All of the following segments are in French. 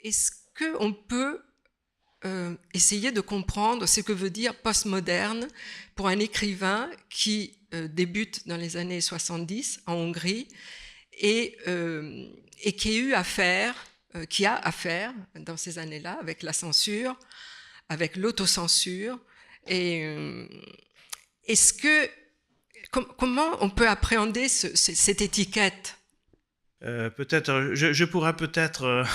est-ce qu'on peut essayer de comprendre ce que veut dire postmoderne pour un écrivain qui débute dans les années 70 en Hongrie et qui a affaire dans ces années-là avec la censure, avec l'autocensure. Et comment on peut appréhender cette étiquette? Peut-être, je pourrais peut-être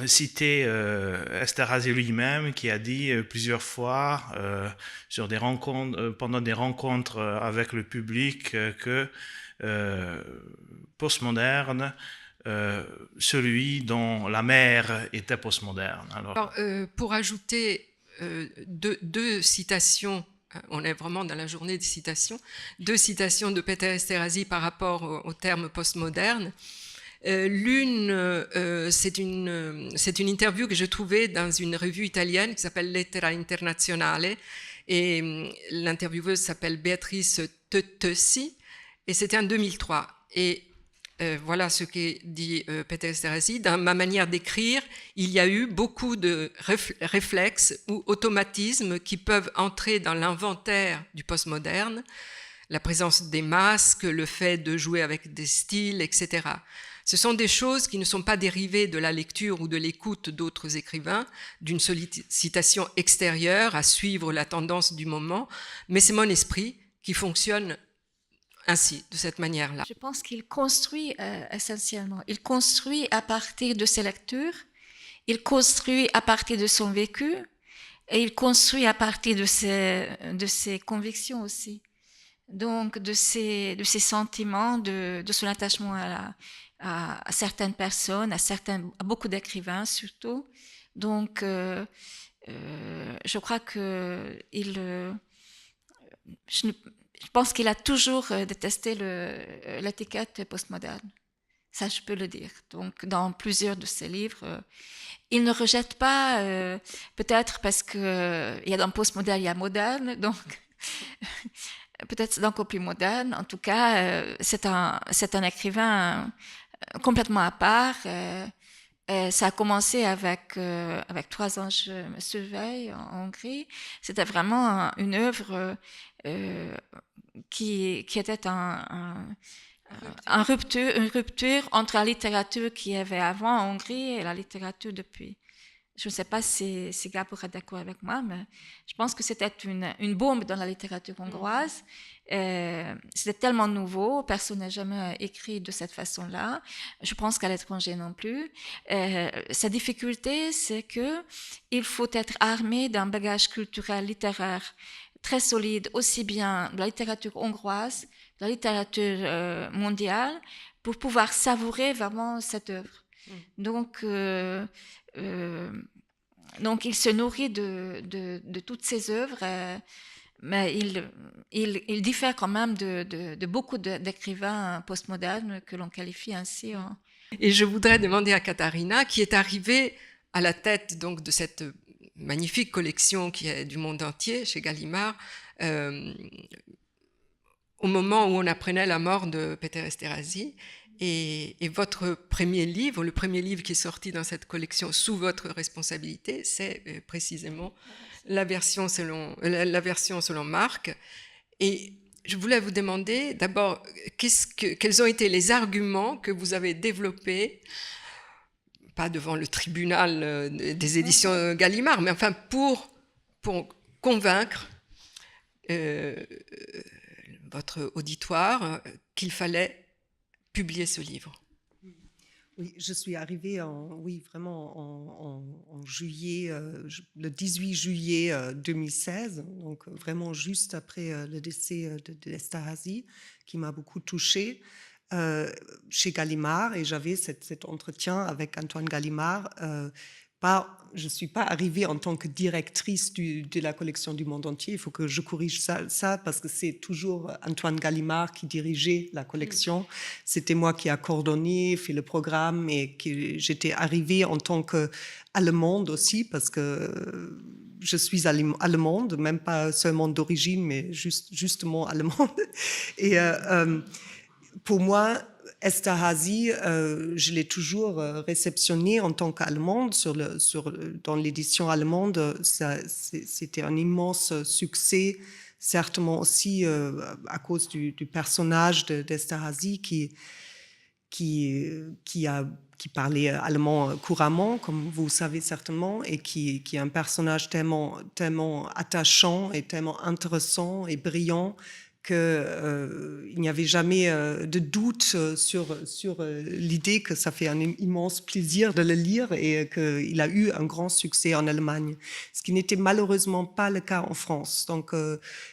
citer Esterhazy lui-même qui a dit plusieurs fois sur des rencontres, pendant des rencontres avec le public que postmoderne, celui dont la mère était postmoderne. Alors, pour ajouter deux citations, on est vraiment dans la journée des citations, deux citations de Péter Esterhazy par rapport au terme postmoderne. L'une, c'est une interview que j'ai trouvée dans une revue italienne qui s'appelle Lettera Internazionale, et l'intervieweuse s'appelle Beatrice Teussy, et c'était en 2003. Et voilà ce que dit Péter Esterhazy. Dans ma manière d'écrire, il y a eu beaucoup de réflexes ou automatismes qui peuvent entrer dans l'inventaire du postmoderne, la présence des masques, le fait de jouer avec des styles, etc. Ce sont des choses qui ne sont pas dérivées de la lecture ou de l'écoute d'autres écrivains, d'une sollicitation extérieure à suivre la tendance du moment, mais c'est mon esprit qui fonctionne ainsi, de cette manière-là. Je pense qu'il construit essentiellement. Il construit à partir de ses lectures, il construit à partir de son vécu, et il construit à partir de ses convictions aussi. Donc, de ses sentiments, de son attachement à certaines personnes, à beaucoup d'écrivains surtout. Donc, je crois que je pense qu'il a toujours détesté l'étiquette postmoderne. Ça, je peux le dire. Donc, dans plusieurs de ses livres, il ne rejette pas, peut-être parce que il y a dans postmoderne, il y a moderne, donc peut-être c'est encore plus moderne. En tout cas, c'est un écrivain complètement à part. Ça a commencé avec 3 ans, je me surveille en Hongrie. C'était vraiment une œuvre qui était une rupture entre la littérature qu'il y avait avant en Hongrie et la littérature depuis. Je ne sais pas si Gab pourrait être d'accord avec moi, mais je pense que c'était une bombe dans la littérature hongroise. C'était tellement nouveau, personne n'a jamais écrit de cette façon-là. Je pense qu'à l'étranger non plus. Sa difficulté, c'est que il faut être armé d'un bagage culturel, littéraire très solide, aussi bien de la littérature hongroise, de la littérature mondiale, pour pouvoir savourer vraiment cette œuvre. Donc, il se nourrit de toutes ces œuvres, mais il diffère quand même de beaucoup d'écrivains postmodernes que l'on qualifie ainsi. Et je voudrais demander à Katharina, qui est arrivée à la tête donc de cette magnifique collection qui est du monde entier chez Gallimard, au moment où on apprenait la mort de Péter Esterhazy. Et votre premier livre, le premier livre qui est sorti dans cette collection sous votre responsabilité, c'est précisément la version selon Marc. Et je voulais vous demander d'abord quels ont été les arguments que vous avez développés, pas devant le tribunal des éditions Gallimard, mais enfin pour convaincre votre auditoire qu'il fallait publier ce livre. Oui, je suis arrivée vraiment en juillet, le 18 juillet 2016, donc vraiment juste après le décès d'Esterhazy, qui m'a beaucoup touchée, chez Gallimard, et j'avais cet entretien avec Antoine Gallimard. Je ne suis pas arrivée en tant que directrice de la collection du monde entier. Il faut que je corrige ça parce que c'est toujours Antoine Gallimard qui dirigeait la collection. C'était moi qui a coordonné, fait le programme, et j'étais arrivée en tant qu'allemande aussi, parce que je suis allemande, même pas seulement d'origine, mais justement allemande. Et pour moi, Esterházy, je l'ai toujours réceptionné en tant qu'allemande dans l'édition allemande. C'était un immense succès, certainement aussi à cause du personnage d'Esterházy qui parlait allemand couramment, comme vous savez certainement, et qui est un personnage tellement attachant et tellement intéressant et brillant qu'il n'y avait jamais de doute sur l'idée que ça fait un immense plaisir de le lire et qu'il a eu un grand succès en Allemagne, ce qui n'était malheureusement pas le cas en France. Donc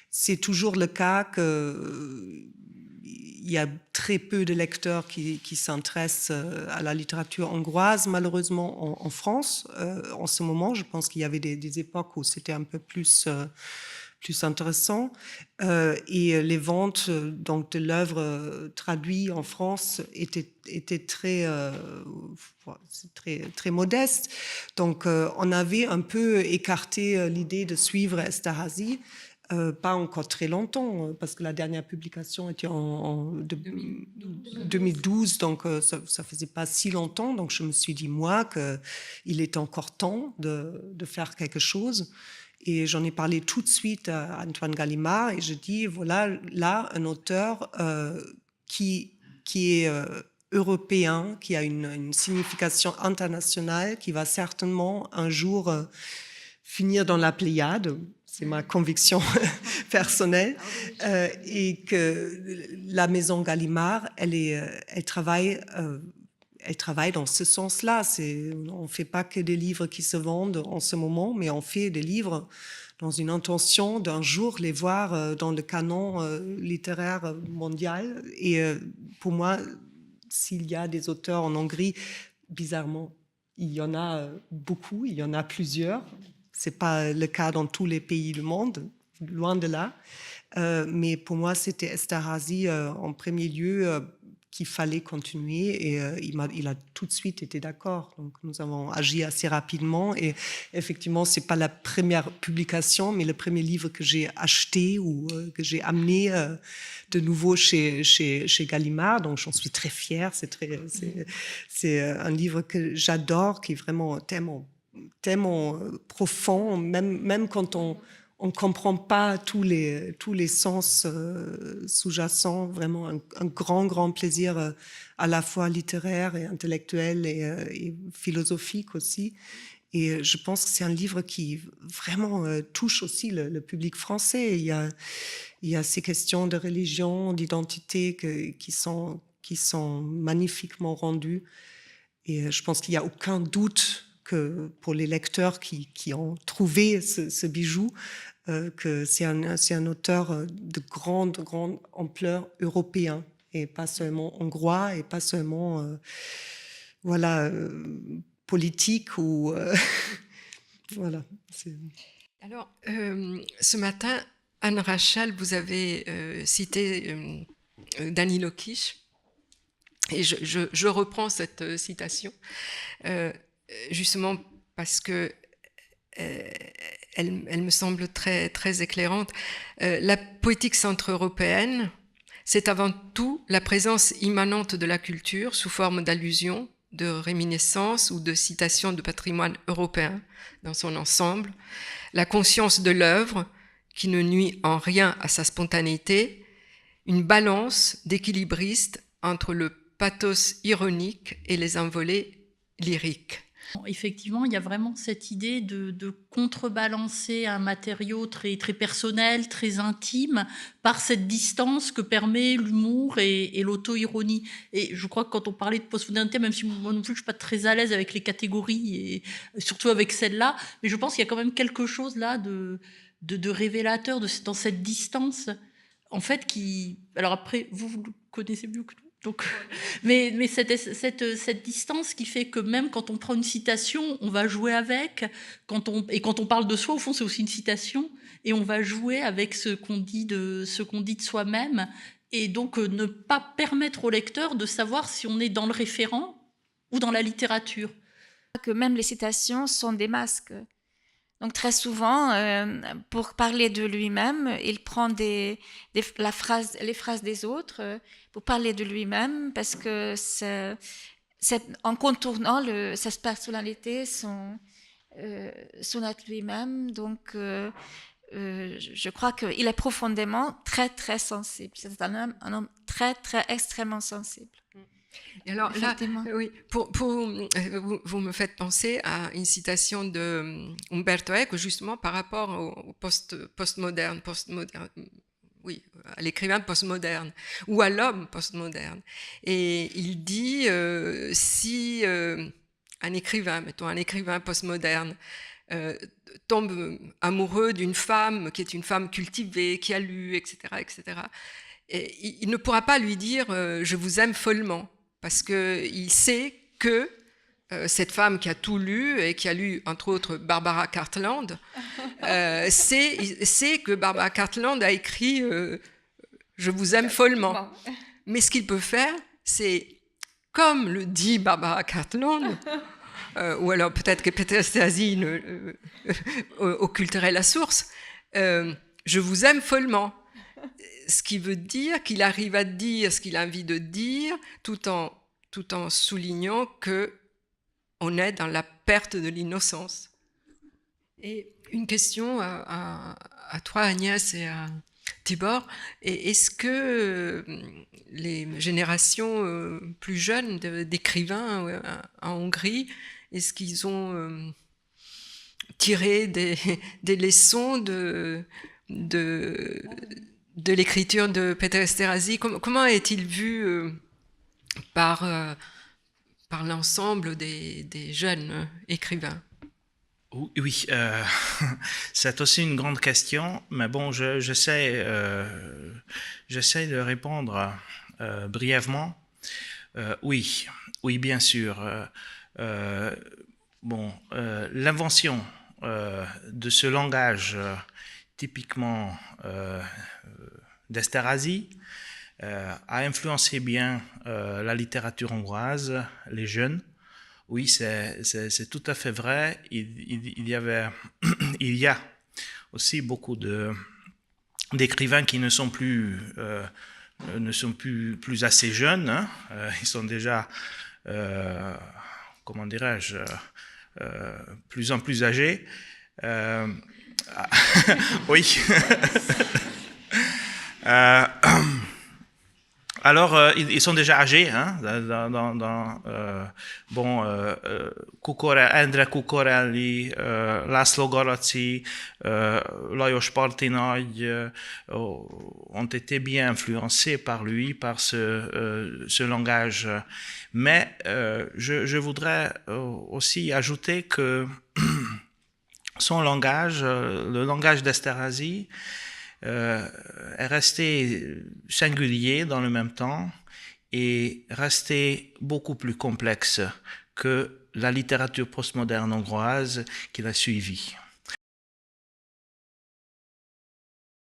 c'est toujours le cas qu'il y a très peu de lecteurs qui s'intéressent à la littérature hongroise, malheureusement en France. En ce moment, je pense qu'il y avait des époques où c'était un peu plus intéressant. Et les ventes donc, de l'œuvre traduite en France étaient très modestes. Donc, on avait un peu écarté l'idée de suivre Esterházy. Pas encore très longtemps, parce que la dernière publication était en 2012, donc ça faisait pas si longtemps. Donc, je me suis dit, moi, qu'il est encore temps de faire quelque chose. Et j'en ai parlé tout de suite à Antoine Gallimard et je dis, voilà, là, un auteur qui est européen, qui a une signification internationale, qui va certainement un jour finir dans la Pléiade. C'est ma conviction personnelle. Et que la maison Gallimard, elle travaille dans ce sens-là. On ne fait pas que des livres qui se vendent en ce moment, mais on fait des livres dans une intention d'un jour les voir dans le canon littéraire mondial. Et pour moi, s'il y a des auteurs en Hongrie, bizarrement, il y en a beaucoup, il y en a plusieurs. Ce n'est pas le cas dans tous les pays du monde, loin de là. Mais pour moi, c'était Esterházy en premier lieu qu'il fallait continuer et il a tout de suite été d'accord. Donc nous avons agi assez rapidement et effectivement, ce n'est pas la première publication, mais le premier livre que j'ai acheté ou que j'ai amené de nouveau chez Gallimard. Donc j'en suis très fière. C'est un livre que j'adore, qui est vraiment tellement profond, même quand on ne comprend pas tous les sens sous-jacents, vraiment un grand plaisir à la fois littéraire et intellectuel et philosophique aussi. Et je pense que c'est un livre qui vraiment touche aussi le public français. Il y a ces questions de religion, d'identité qui sont magnifiquement rendues. Et je pense qu'il n'y a aucun doute que pour les lecteurs qui ont trouvé ce bijou, que c'est un auteur de grande ampleur européen et pas seulement hongrois et pas seulement politique ou voilà. Alors ce matin, Anne Rachel, vous avez cité Danilo Kish et je reprends cette citation. Justement parce que elle me semble très éclairante. La poétique centre-européenne, c'est avant tout la présence immanente de la culture sous forme d'allusions, de réminiscences ou de citations de patrimoine européen dans son ensemble, la conscience de l'œuvre qui ne nuit en rien à sa spontanéité, une balance d'équilibriste entre le pathos ironique et les envolées lyriques. Effectivement, il y a vraiment cette idée de contrebalancer un matériau très personnel, très intime, par cette distance que permet l'humour et l'auto-ironie. Et je crois que quand on parlait de postmodernité, même si moi non plus je ne suis pas très à l'aise avec les catégories, et surtout avec celle-là, mais je pense qu'il y a quand même quelque chose là de révélateur dans cette distance, en fait, qui... Alors après, vous le connaissez mieux que nous. Donc, mais cette distance qui fait que même quand on prend une citation, on va jouer avec. Quand on parle de soi, au fond, c'est aussi une citation, et on va jouer avec ce qu'on dit de soi-même, et donc ne pas permettre au lecteur de savoir si on est dans le référent ou dans la littérature. Que même les citations sont des masques. Donc très souvent, pour parler de lui-même, il prend les phrases des autres pour parler de lui-même, parce que c'est en contournant sa personnalité, son être lui-même. Donc je crois qu'il est profondément très très sensible. C'est un homme très très extrêmement sensible. Et alors là, oui, vous me faites penser à une citation de Umberto Eco, justement par rapport au postmoderne, oui, à l'écrivain postmoderne ou à l'homme postmoderne. Et il dit si un écrivain, mettons un écrivain postmoderne, tombe amoureux d'une femme qui est une femme cultivée, qui a lu, etc., etc., et il ne pourra pas lui dire je vous aime follement. Parce qu'il sait que cette femme qui a tout lu et qui a lu, entre autres, Barbara Cartland, sait que Barbara Cartland a écrit « Je vous aime follement ». Mais ce qu'il peut faire, c'est, comme le dit Barbara Cartland, ou alors peut-être que Peter Esterhazy occulterait la source, « Je vous aime follement ». Ce qui veut dire qu'il arrive à dire ce qu'il a envie de dire, tout en soulignant qu'on est dans la perte de l'innocence. Et une question à toi, Agnès, et à Tibor. Est-ce que les générations plus jeunes d'écrivains en Hongrie, est-ce qu'ils ont tiré des leçons de l'écriture de Peter Esterhazy? Comment est-il vu par l'ensemble des jeunes écrivains? Oui, c'est aussi une grande question, mais bon, j'essaie de répondre brièvement. Oui, bien sûr. L'invention de ce langage typiquement d'Esterhazy a influencé bien la littérature hongroise, les jeunes. Oui, c'est tout à fait vrai. Il y a aussi beaucoup d'écrivains qui ne sont plus assez jeunes. Hein. Ils sont déjà, comment dirais-je, plus en plus âgés. Oui. Alors, ils sont déjà âgés, hein, Endre Kukorelli, László Garaci, Lajos Partinagy ont été bien influencés par lui, par ce langage. Mais je voudrais aussi ajouter que son langage, le langage d'Esterhazy, est resté singulier dans le même temps et resté beaucoup plus complexe que la littérature postmoderne hongroise qu'il a suivie.